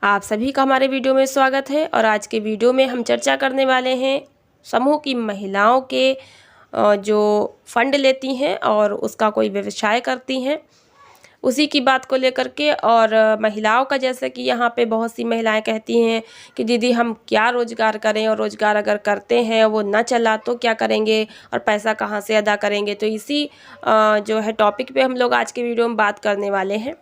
आप सभी का हमारे वीडियो में स्वागत है। और आज के वीडियो में हम चर्चा करने वाले हैं समूह की महिलाओं के जो फंड लेती हैं और उसका कोई व्यवसाय करती हैं, उसी की बात को लेकर के। और महिलाओं का, जैसे कि यहाँ पे बहुत सी महिलाएं कहती हैं कि दीदी हम क्या रोज़गार करें, और रोज़गार अगर करते हैं वो ना चला तो क्या करेंगे और पैसा कहाँ से अदा करेंगे। तो इसी जो है टॉपिक पे हम लोग आज के वीडियो में बात करने वाले हैं।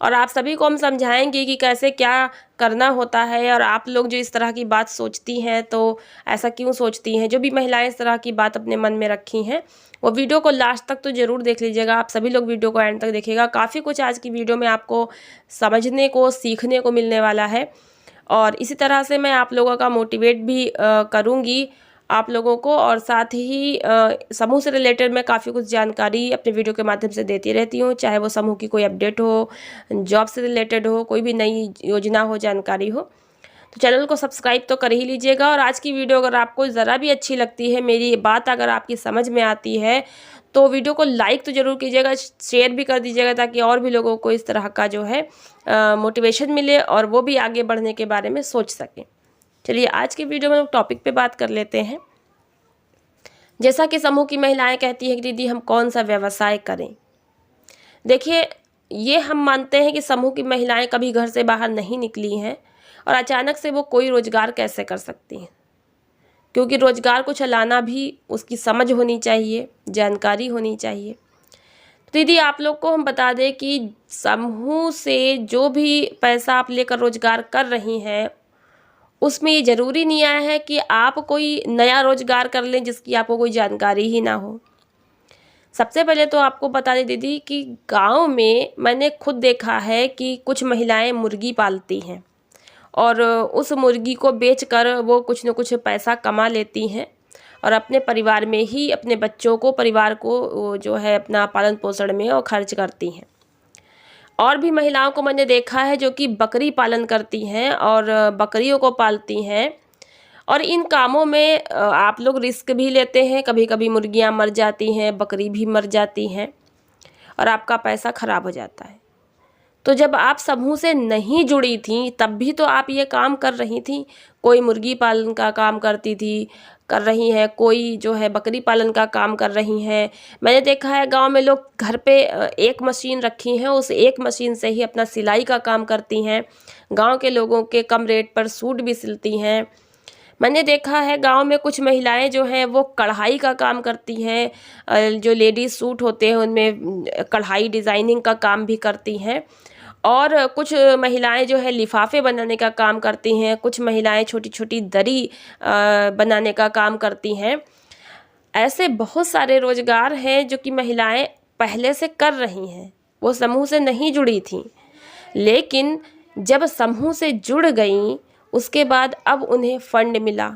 और आप सभी को हम समझाएंगे कि कैसे क्या करना होता है। और आप लोग जो इस तरह की बात सोचती हैं तो ऐसा क्यों सोचती हैं, जो भी महिलाएं इस तरह की बात अपने मन में रखी हैं, वो वीडियो को लास्ट तक तो ज़रूर देख लीजिएगा। आप सभी लोग वीडियो को एंड तक देखिएगा। काफ़ी कुछ आज की वीडियो में आपको समझने को, सीखने को मिलने वाला है। और इसी तरह से मैं आप लोगों का मोटिवेट भी करूँगी आप लोगों को। और साथ ही समूह से रिलेटेड मैं काफ़ी कुछ जानकारी अपने वीडियो के माध्यम से देती रहती हूँ, चाहे वो समूह की कोई अपडेट हो, जॉब से रिलेटेड हो, कोई भी नई योजना हो, जानकारी हो। तो चैनल को सब्सक्राइब तो कर ही लीजिएगा। और आज की वीडियो अगर आपको ज़रा भी अच्छी लगती है, मेरी बात अगर आपकी समझ में आती है, तो वीडियो को लाइक तो ज़रूर कीजिएगा, शेयर भी कर दीजिएगा, ताकि और भी लोगों को इस तरह का जो है मोटिवेशन मिले और वो भी आगे बढ़ने के बारे में सोच सकें। चलिए आज के वीडियो में टॉपिक पे बात कर लेते हैं। जैसा कि समूह की महिलाएं कहती हैं कि दीदी हम कौन सा व्यवसाय करें। देखिए, ये हम मानते हैं कि समूह की महिलाएं कभी घर से बाहर नहीं निकली हैं और अचानक से वो कोई रोजगार कैसे कर सकती हैं, क्योंकि रोजगार को चलाना भी उसकी समझ होनी चाहिए, जानकारी होनी चाहिए। तो दीदी आप लोग को हम बता दें कि समूह से जो भी पैसा आप लेकर रोजगार कर रही हैं, उसमें ये ज़रूरी नहीं आया है कि आप कोई नया रोजगार कर लें जिसकी आपको कोई जानकारी ही ना हो। सबसे पहले तो आपको बता दें दीदी कि गांव में मैंने खुद देखा है कि कुछ महिलाएं मुर्गी पालती हैं और उस मुर्गी को बेचकर वो कुछ न कुछ पैसा कमा लेती हैं और अपने परिवार में ही अपने बच्चों को, परिवार को जो है अपना पालन पोषण में और खर्च करती हैं। और भी महिलाओं को मैंने देखा है जो कि बकरी पालन करती हैं और बकरियों को पालती हैं। और इन कामों में आप लोग रिस्क भी लेते हैं, कभी कभी मुर्गियां मर जाती हैं, बकरी भी मर जाती हैं और आपका पैसा खराब हो जाता है। तो जब आप समूह से नहीं जुड़ी थी तब भी तो आप ये काम कर रही थी। कोई मुर्गी पालन का काम करती थी, कर रही हैं, कोई जो है बकरी पालन का काम कर रही हैं। मैंने देखा है गांव में लोग घर पे एक मशीन रखी हैं, उस एक मशीन से ही अपना सिलाई का काम करती हैं। गांव के लोगों के कम रेट पर सूट भी सिलती हैं। मैंने देखा है गांव में कुछ महिलाएं जो हैं वो कढ़ाई का काम करती हैं, जो लेडीज़ सूट होते हैं उनमें कढ़ाई डिज़ाइनिंग का काम भी करती हैं। और कुछ महिलाएं जो है लिफाफे बनाने का काम करती हैं, कुछ महिलाएं छोटी छोटी दरी बनाने का काम करती हैं। ऐसे बहुत सारे रोजगार हैं जो कि महिलाएं पहले से कर रही हैं, वो समूह से नहीं जुड़ी थीं, लेकिन जब समूह से जुड़ गईं उसके बाद अब उन्हें फंड मिला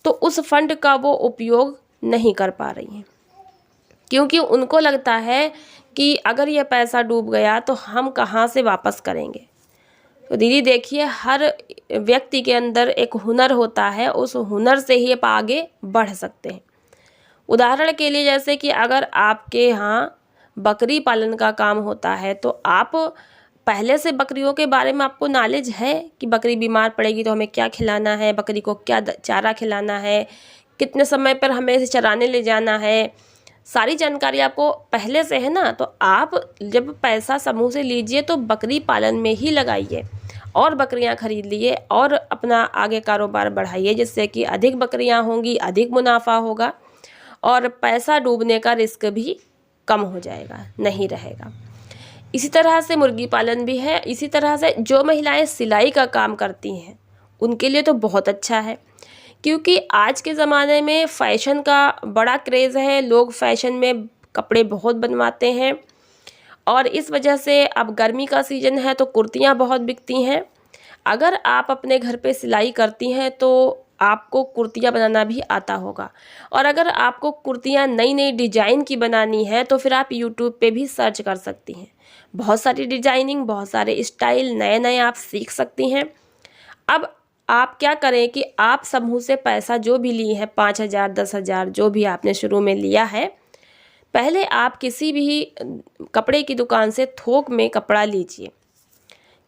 तो उस फंड का वो उपयोग नहीं कर पा रही हैं, क्योंकि उनको लगता है कि अगर ये पैसा डूब गया तो हम कहाँ से वापस करेंगे। तो दीदी देखिए, हर व्यक्ति के अंदर एक हुनर होता है, उस हुनर से ही आप आगे बढ़ सकते हैं। उदाहरण के लिए, जैसे कि अगर आपके यहाँ बकरी पालन का काम होता है तो आप पहले से बकरियों के बारे में आपको नॉलेज है कि बकरी बीमार पड़ेगी तो हमें क्या खिलाना है, बकरी को क्या चारा खिलाना है, कितने समय पर हमें इसे चराने ले जाना है, सारी जानकारी आपको पहले से है ना। तो आप जब पैसा समूह से लीजिए तो बकरी पालन में ही लगाइए और बकरियां खरीद लिए और अपना आगे कारोबार बढ़ाइए, जिससे कि अधिक बकरियां होंगी, अधिक मुनाफा होगा और पैसा डूबने का रिस्क भी कम हो जाएगा, नहीं रहेगा। इसी तरह से मुर्गी पालन भी है। इसी तरह से जो महिलाएं सिलाई का काम करती हैं उनके लिए तो बहुत अच्छा है, क्योंकि आज के ज़माने में फ़ैशन का बड़ा क्रेज़ है, लोग फ़ैशन में कपड़े बहुत बनवाते हैं और इस वजह से अब गर्मी का सीज़न है तो कुर्तियाँ बहुत बिकती हैं। अगर आप अपने घर पे सिलाई करती हैं तो आपको कुर्तियाँ बनाना भी आता होगा, और अगर आपको कुर्तियाँ नई नई डिज़ाइन की बनानी है तो फिर आप यूट्यूब पे भी सर्च कर सकती हैं। बहुत सारी डिज़ाइनिंग, बहुत सारे स्टाइल नए नए आप सीख सकती हैं। अब आप क्या करें कि आप समूह से पैसा जो भी लिए हैं, 5,000 10,000 जो भी आपने शुरू में लिया है, पहले आप किसी भी कपड़े की दुकान से थोक में कपड़ा लीजिए,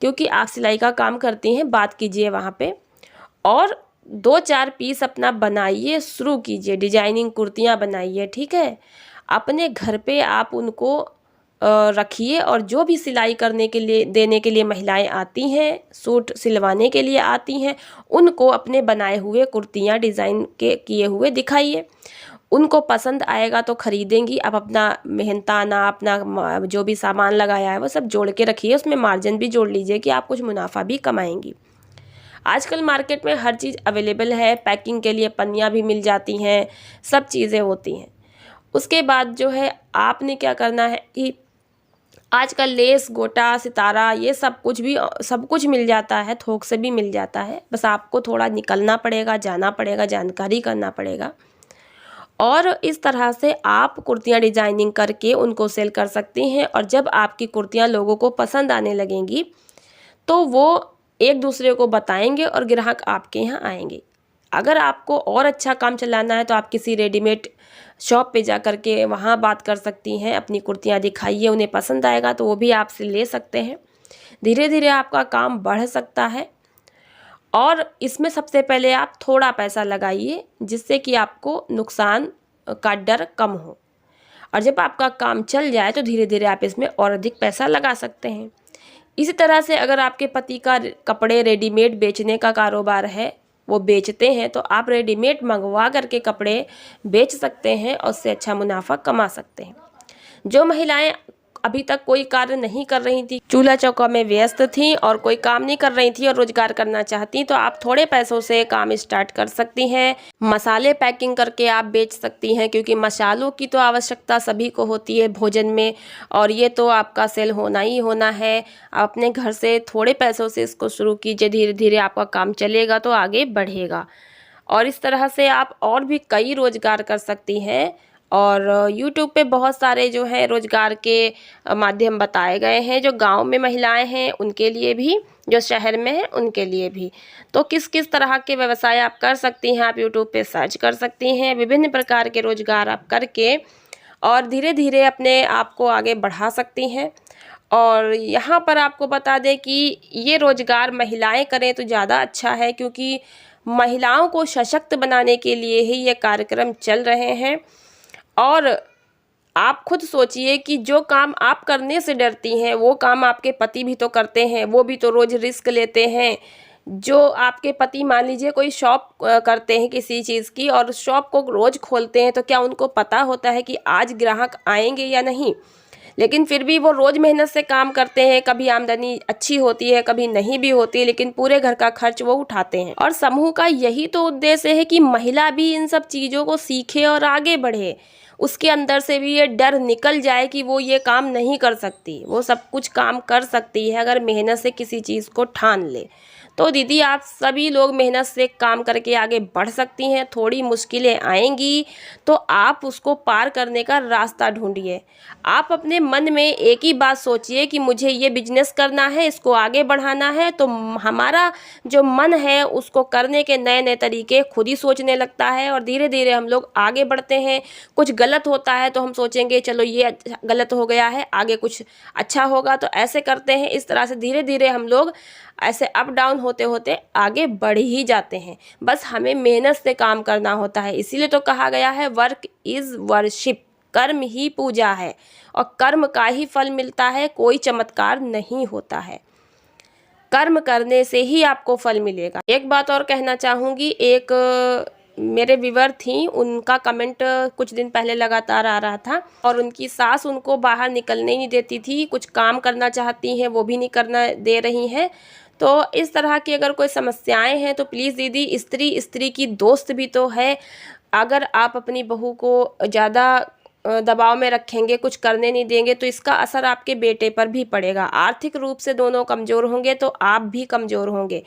क्योंकि आप सिलाई का काम करती हैं, बात कीजिए वहाँ पे। और 2-4 पीस अपना बनाइए, शुरू कीजिए, डिजाइनिंग कुर्तियाँ बनाइए, ठीक है। अपने घर पे आप उनको रखिए, और जो भी सिलाई करने के लिए देने के लिए महिलाएं आती हैं, सूट सिलवाने के लिए आती हैं, उनको अपने बनाए हुए कुर्तियाँ डिज़ाइन के किए हुए दिखाइए। उनको पसंद आएगा तो ख़रीदेंगी। आप अपना मेहनताना, अपना जो भी सामान लगाया है वो सब जोड़ के रखिए, उसमें मार्जिन भी जोड़ लीजिए कि आप कुछ मुनाफा भी कमाएंगी। आजकल मार्केट में हर चीज़ अवेलेबल है, पैकिंग के लिए पन्नियाँ भी मिल जाती हैं, सब चीज़ें होती हैं। उसके बाद जो है आपने क्या करना है कि आजकल लेस, गोटा, सितारा, ये सब कुछ मिल जाता है, थोक से भी मिल जाता है। बस आपको थोड़ा निकलना पड़ेगा, जाना पड़ेगा, जानकारी करना पड़ेगा। और इस तरह से आप कुर्तियाँ डिजाइनिंग करके उनको सेल कर सकती हैं। और जब आपकी कुर्तियाँ लोगों को पसंद आने लगेंगी तो वो एक दूसरे को बताएंगे और ग्राहक आपके यहाँ आएंगे। अगर आपको और अच्छा काम चलाना है तो आप किसी रेडीमेड शॉप पे जा कर के वहाँ बात कर सकती हैं, अपनी कुर्तियाँ दिखाइए, उन्हें पसंद आएगा तो वो भी आपसे ले सकते हैं। धीरे धीरे आपका काम बढ़ सकता है। और इसमें सबसे पहले आप थोड़ा पैसा लगाइए, जिससे कि आपको नुकसान का डर कम हो। और जब आपका काम चल जाए तो धीरे धीरे आप इसमें और अधिक पैसा लगा सकते हैं। इसी तरह से अगर आपके पति का कपड़े रेडीमेड बेचने का कारोबार है, वो बेचते हैं, तो आप रेडीमेड मंगवा करके कपड़े बेच सकते हैं और उससे अच्छा मुनाफा कमा सकते हैं। जो महिलाएं अभी तक कोई कार्य नहीं कर रही थी, चूल्हा चौका में व्यस्त थी और कोई काम नहीं कर रही थी और रोजगार करना चाहती, तो आप थोड़े पैसों से काम स्टार्ट कर सकती हैं। मसाले पैकिंग करके आप बेच सकती हैं, क्योंकि मसालों की तो आवश्यकता सभी को होती है भोजन में, और ये तो आपका सेल होना ही होना है। आप अपने घर से थोड़े पैसों से इसको शुरू कीजिए, धीरे धीरे आपका काम चलेगा तो आगे बढ़ेगा। और इस तरह से आप और भी कई रोजगार कर सकती हैं। और YouTube पे बहुत सारे जो है रोजगार के माध्यम बताए गए हैं, जो गांव में महिलाएं हैं उनके लिए भी, जो शहर में हैं उनके लिए भी। तो किस किस तरह के व्यवसाय आप कर सकती हैं, आप YouTube पे सर्च कर सकती हैं। विभिन्न प्रकार के रोजगार आप करके और धीरे धीरे अपने आप को आगे बढ़ा सकती हैं। और यहाँ पर आपको बता दें कि ये रोजगार महिलाएं करें तो ज़्यादा अच्छा है, क्योंकि महिलाओं को सशक्त बनाने के लिए ही ये कार्यक्रम चल रहे हैं। और आप खुद सोचिए कि जो काम आप करने से डरती हैं, वो काम आपके पति भी तो करते हैं, वो भी तो रोज़ रिस्क लेते हैं। जो आपके पति मान लीजिए कोई शॉप करते हैं किसी चीज़ की, और शॉप को रोज़ खोलते हैं, तो क्या उनको पता होता है कि आज ग्राहक आएंगे या नहीं? लेकिन फिर भी वो रोज़ मेहनत से काम करते हैं। कभी आमदनी अच्छी होती है, कभी नहीं भी होती है, लेकिन पूरे घर का खर्च वो उठाते हैं। और समूह का यही तो उद्देश्य है कि महिला भी इन सब चीज़ों को सीखे और आगे बढ़े, उसके अंदर से भी ये डर निकल जाए कि वो ये काम नहीं कर सकती। वो सब कुछ काम कर सकती है अगर मेहनत से किसी चीज़ को ठान ले। तो दीदी, आप सभी लोग मेहनत से काम करके आगे बढ़ सकती हैं। थोड़ी मुश्किलें आएंगी तो आप उसको पार करने का रास्ता ढूंढिए। आप अपने मन में एक ही बात सोचिए कि मुझे ये बिजनेस करना है, इसको आगे बढ़ाना है। तो हमारा जो मन है उसको करने के नए नए तरीके खुद ही सोचने लगता है, और धीरे धीरे हम लोग आगे बढ़ते हैं। कुछ गलत होता है तो हम सोचेंगे चलो ये गलत हो गया है, आगे कुछ अच्छा होगा, तो ऐसे करते हैं। इस तरह से धीरे धीरे हम लोग ऐसे अप डाउन होते होते आगे बढ़ ही जाते हैं। बस हमें मेहनत से काम करना होता है। इसीलिए तो कहा गया है वर्क इज़ वर्शिप, कर्म ही पूजा है, और कर्म का ही फल मिलता है, कोई चमत्कार नहीं होता है। कर्म करने से ही आपको फल मिलेगा। एक बात और कहना चाहूँगी, एक मेरे व्यूवर थी, उनका कमेंट कुछ दिन पहले लगातार आ रहा था, और उनकी सास उनको बाहर निकलने नहीं देती थी। कुछ काम करना चाहती हैं वो भी नहीं करना दे रही हैं। तो इस तरह की अगर कोई समस्याएं हैं तो प्लीज़ दीदी, स्त्री की दोस्त भी तो है। अगर आप अपनी बहू को ज़्यादा दबाव में रखेंगे, कुछ करने नहीं देंगे, तो इसका असर आपके बेटे पर भी पड़ेगा। आर्थिक रूप से दोनों कमज़ोर होंगे तो आप भी कमज़ोर होंगे।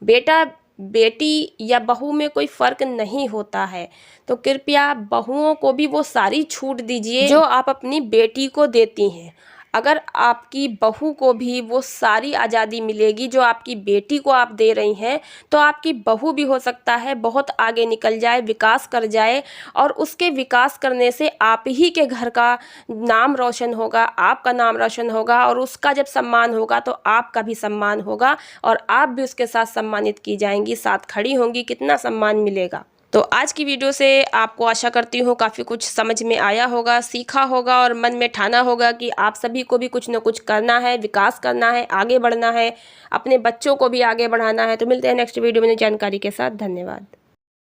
बेटा बेटी या बहू में कोई फ़र्क नहीं होता है। तो कृपया बहुओं को भी वो सारी छूट दीजिए जो आप अपनी बेटी को देती हैं। अगर आपकी बहू को भी वो सारी आज़ादी मिलेगी जो आपकी बेटी को आप दे रही हैं, तो आपकी बहू भी हो सकता है बहुत आगे निकल जाए, विकास कर जाए, और उसके विकास करने से आप ही के घर का नाम रोशन होगा, आपका नाम रोशन होगा, और उसका जब सम्मान होगा तो आपका भी सम्मान होगा और आप भी उसके साथ सम्मानित की जाएंगी, साथ खड़ी होंगी, कितना सम्मान मिलेगा। तो आज की वीडियो से आपको आशा करती हूँ काफ़ी कुछ समझ में आया होगा, सीखा होगा और मन में ठाना होगा कि आप सभी को भी कुछ न कुछ करना है, विकास करना है, आगे बढ़ना है, अपने बच्चों को भी आगे बढ़ाना है। तो मिलते हैं नेक्स्ट वीडियो में नई जानकारी के साथ। धन्यवाद।